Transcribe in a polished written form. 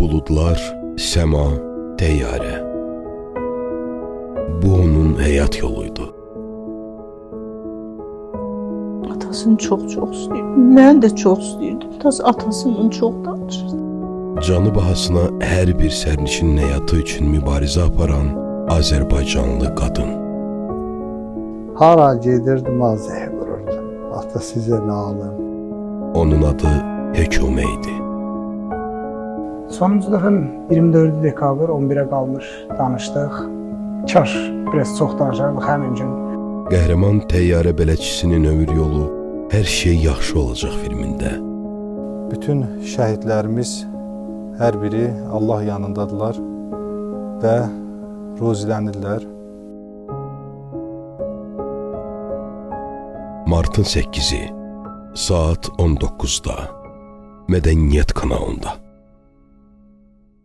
buludlar, səma, təyyarə. Bu onun həyat yoluydu. Atasını çox istəyirdim. Mən də çox istəyirdim. Tas atasının çox danışırdı. Canı bahasına hər bir sərnişinin həyatı üçün mübarizə aparan Azərbaycanlı qadın. Hara gedirdim azəyə vururdu. Ata sizə nə alım? Onun adı Hökümə idi. Sonuncu dəfə 24 dekabr 11-ə qalmış danışdıq. Kaş biraz çox danışardıq həmin gün. Qəhrəman təyyarə bələdçisinin ömür yolu Hər şey yaxşı olacaq filmində. Bütün şəhidlərimiz hər biri Allah yanındadılar və ruzilənirlər. Martın 8-i saat 19-da Mədəniyyət kanalında.